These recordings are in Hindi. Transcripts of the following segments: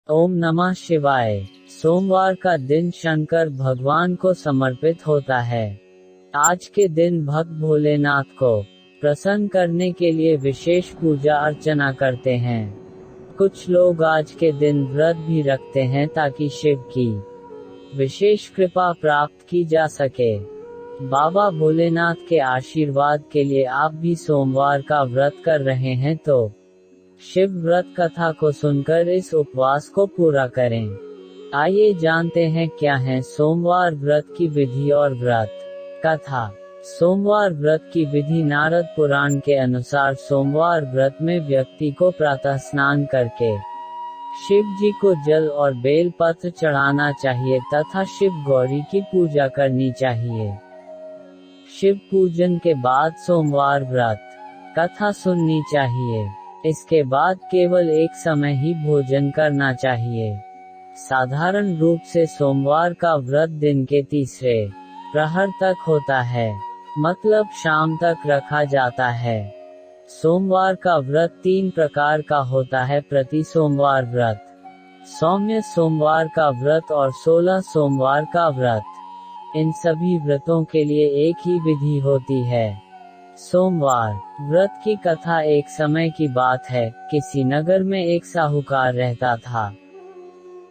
ओम नमः शिवाय। सोमवार का दिन शंकर भगवान को समर्पित होता है। आज के दिन भक्त भोलेनाथ को प्रसन्न करने के लिए विशेष पूजा अर्चना करते हैं। कुछ लोग आज के दिन व्रत भी रखते हैं ताकि शिव की विशेष कृपा प्राप्त की जा सके। बाबा भोलेनाथ के आशीर्वाद के लिए आप भी सोमवार का व्रत कर रहे हैं तो शिव व्रत कथा को सुनकर इस उपवास को पूरा करें। आइए जानते हैं क्या है सोमवार व्रत की विधि और व्रत कथा। सोमवार व्रत की विधि नारद पुराण के अनुसार सोमवार व्रत में व्यक्ति को प्रातः स्नान करके शिव जी को जल और बेल पत्र चढ़ाना चाहिए तथा शिव गौरी की पूजा करनी चाहिए। शिव पूजन के बाद सोमवार व्रत कथा सुननी चाहिए। इसके बाद केवल एक समय ही भोजन करना चाहिए। साधारण रूप से सोमवार का व्रत दिन के तीसरे प्रहर तक होता है, मतलब शाम तक रखा जाता है। सोमवार का व्रत 3 प्रकार का होता है: प्रति सोमवार व्रत, सौम्य सोमवार का व्रत और 16 सोमवार का व्रत। इन सभी व्रतों के लिए एक ही विधि होती है। सोमवार व्रत की कथा एक समय की बात है। किसी नगर में एक साहूकार रहता था।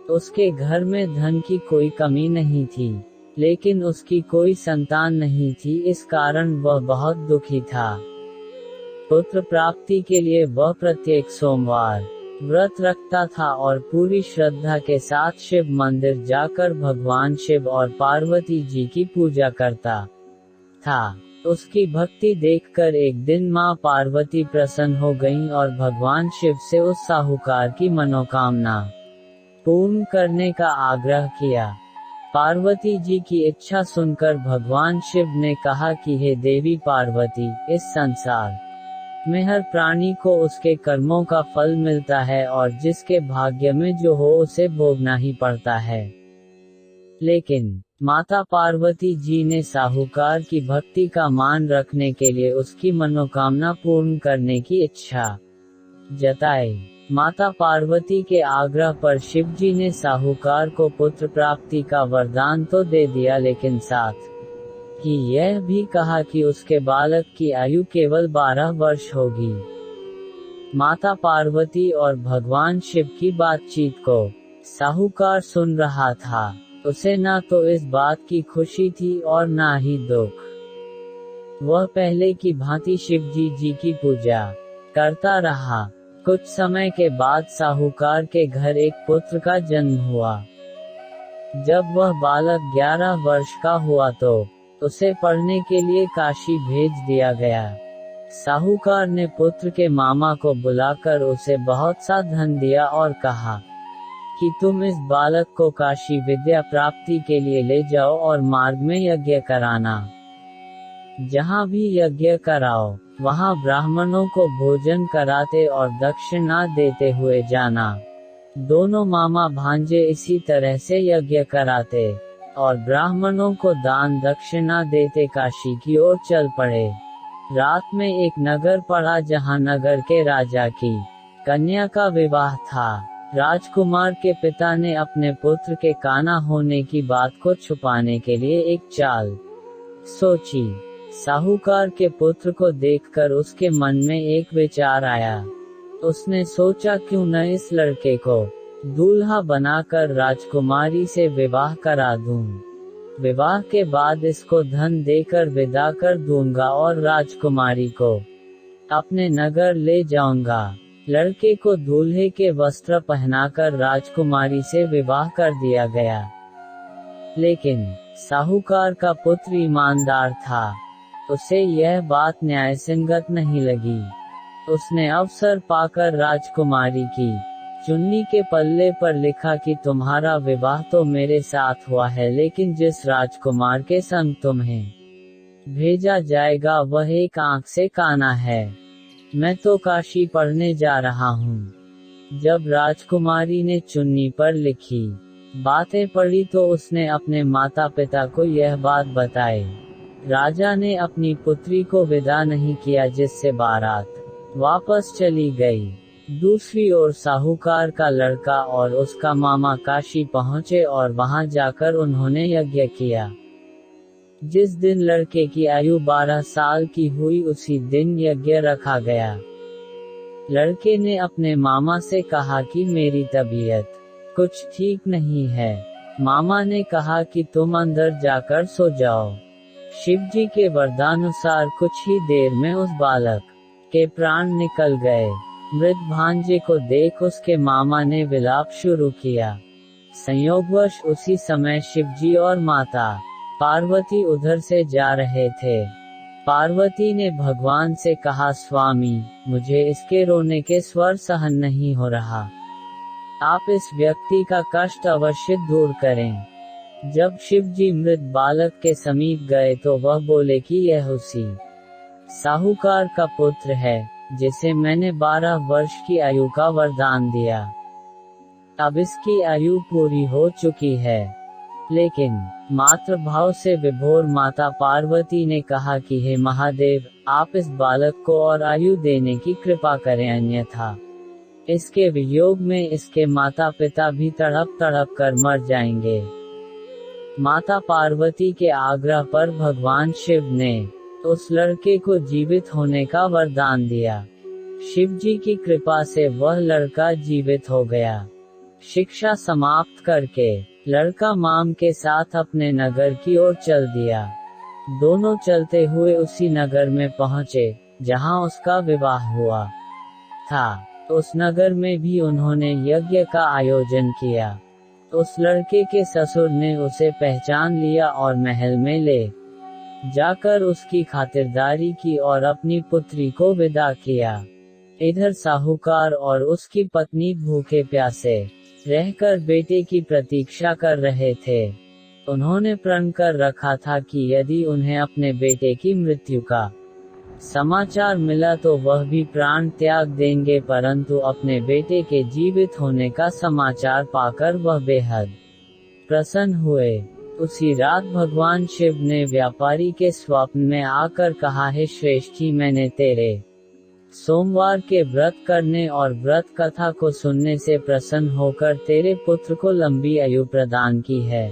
उसके घर में धन की कोई कमी नहीं थी, लेकिन उसकी कोई संतान नहीं थी। इस कारण वह बहुत दुखी था। पुत्र प्राप्ति के लिए वह प्रत्येक सोमवार व्रत रखता था और पूरी श्रद्धा के साथ शिव मंदिर जाकर भगवान शिव और पार्वती जी की पूजा करता था। उसकी भक्ति देखकर एक दिन मां पार्वती प्रसन्न हो गईं और भगवान शिव से उस साहूकार की मनोकामना पूर्ण करने का आग्रह किया। पार्वती जी की इच्छा सुनकर भगवान शिव ने कहा कि हे देवी पार्वती, इस संसार में हर प्राणी को उसके कर्मों का फल मिलता है और जिसके भाग्य में जो हो उसे भोगना ही पड़ता है। लेकिन माता पार्वती जी ने साहूकार की भक्ति का मान रखने के लिए उसकी मनोकामना पूर्ण करने की इच्छा जताई। माता पार्वती के आग्रह पर शिव जी ने साहूकार को पुत्र प्राप्ति का वरदान तो दे दिया, लेकिन साथ ही यह भी कहा कि उसके बालक की आयु केवल 12 वर्ष होगी। माता पार्वती और भगवान शिव की बातचीत को साहूकार सुन रहा था। उसे ना तो इस बात की खुशी थी और ना ही दुख। वह पहले की भांति शिव जी की पूजा करता रहा। कुछ समय के बाद साहूकार के घर एक पुत्र का जन्म हुआ। जब वह बालक 11 वर्ष का हुआ तो उसे पढ़ने के लिए काशी भेज दिया गया। साहूकार ने पुत्र के मामा को बुलाकर उसे बहुत सा धन दिया और कहा कि तुम इस बालक को काशी विद्या प्राप्ति के लिए ले जाओ और मार्ग में यज्ञ कराना। जहाँ भी यज्ञ कराओ वहाँ ब्राह्मणों को भोजन कराते और दक्षिणा देते हुए जाना। दोनों मामा भांजे इसी तरह से यज्ञ कराते और ब्राह्मणों को दान दक्षिणा देते काशी की ओर चल पड़े। रात में एक नगर पड़ा जहाँ नगर के राजा की कन्या का विवाह था। राजकुमार के पिता ने अपने पुत्र के काना होने की बात को छुपाने के लिए एक चाल सोची। साहूकार के पुत्र को देखकर उसके मन में एक विचार आया। उसने सोचा क्यों न इस लड़के को दूल्हा बनाकर राजकुमारी से विवाह करा दूं। विवाह के बाद इसको धन देकर विदा कर दूंगा और राजकुमारी को अपने नगर ले जाऊंगा। लड़के को दूल्हे के वस्त्र पहनाकर राजकुमारी से विवाह कर दिया गया। लेकिन साहूकार का पुत्र ईमानदार था। उसे यह बात न्यायसंगत नहीं लगी। उसने अवसर पाकर राजकुमारी की चुन्नी के पल्ले पर लिखा कि तुम्हारा विवाह तो मेरे साथ हुआ है, लेकिन जिस राजकुमार के संग तुम्हें भेजा जाएगा वह एक आंख से काना है। मैं तो काशी पढ़ने जा रहा हूँ। जब राजकुमारी ने चुन्नी पर लिखी बातें पढ़ी तो उसने अपने माता पिता को यह बात बताई। राजा ने अपनी पुत्री को विदा नहीं किया, जिससे बारात वापस चली गई। दूसरी ओर साहूकार का लड़का और उसका मामा काशी पहुंचे और वहां जाकर उन्होंने यज्ञ किया। जिस दिन लड़के की आयु 12 साल की हुई उसी दिन यज्ञ रखा गया। लड़के ने अपने मामा से कहा कि मेरी तबीयत कुछ ठीक नहीं है। मामा ने कहा कि तुम अंदर जाकर सो जाओ। शिवजी के वरदानुसार कुछ ही देर में उस बालक के प्राण निकल गए। मृत भांजे को देख उसके मामा ने विलाप शुरू किया। संयोगवश उसी समय शिवजी और माता पार्वती उधर से जा रहे थे। पार्वती ने भगवान से कहा, स्वामी, मुझे इसके रोने के स्वर सहन नहीं हो रहा। आप इस व्यक्ति का कष्ट अवश्य दूर करें। जब शिवजी मृत बालक के समीप गए तो वह बोले कि यह उसी साहूकार का पुत्र है जिसे मैंने 12 वर्ष की आयु का वरदान दिया। अब इसकी आयु पूरी हो चुकी है। लेकिन मातृभाव से विभोर माता पार्वती ने कहा कि हे महादेव, आप इस बालक को और आयु देने की कृपा करें, अन्यथा इसके वियोग में इसके माता पिता भी तड़प तड़प कर मर जाएंगे। माता पार्वती के आग्रह पर भगवान शिव ने उस लड़के को जीवित होने का वरदान दिया। शिवजी की कृपा से वह लड़का जीवित हो गया। शिक्षा समाप्त करके लड़का माम के साथ अपने नगर की ओर चल दिया। दोनों चलते हुए उसी नगर में पहुँचे जहाँ उसका विवाह हुआ था। उस नगर में भी उन्होंने यज्ञ का आयोजन किया। उस लड़के के ससुर ने उसे पहचान लिया और महल में ले जाकर उसकी खातिरदारी की और अपनी पुत्री को विदा किया। इधर साहूकार और उसकी पत्नी भूखे प्यासे रहकर बेटे की प्रतीक्षा कर रहे थे। उन्होंने प्रण कर रखा था कि यदि उन्हें अपने बेटे की मृत्यु का समाचार मिला तो वह भी प्राण त्याग देंगे, परंतु अपने बेटे के जीवित होने का समाचार पाकर वह बेहद प्रसन्न हुए। उसी रात भगवान शिव ने व्यापारी के स्वप्न में आकर कहा, हे श्रेष्ठी, मैंने तेरे सोमवार के व्रत करने और व्रत कथा को सुनने से प्रसन्न होकर तेरे पुत्र को लंबी आयु प्रदान की है।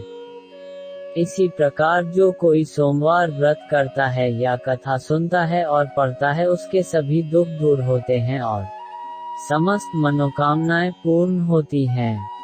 इसी प्रकार जो कोई सोमवार व्रत करता है या कथा सुनता है और पढ़ता है, उसके सभी दुख दूर होते हैं और समस्त मनोकामनाएं पूर्ण होती हैं।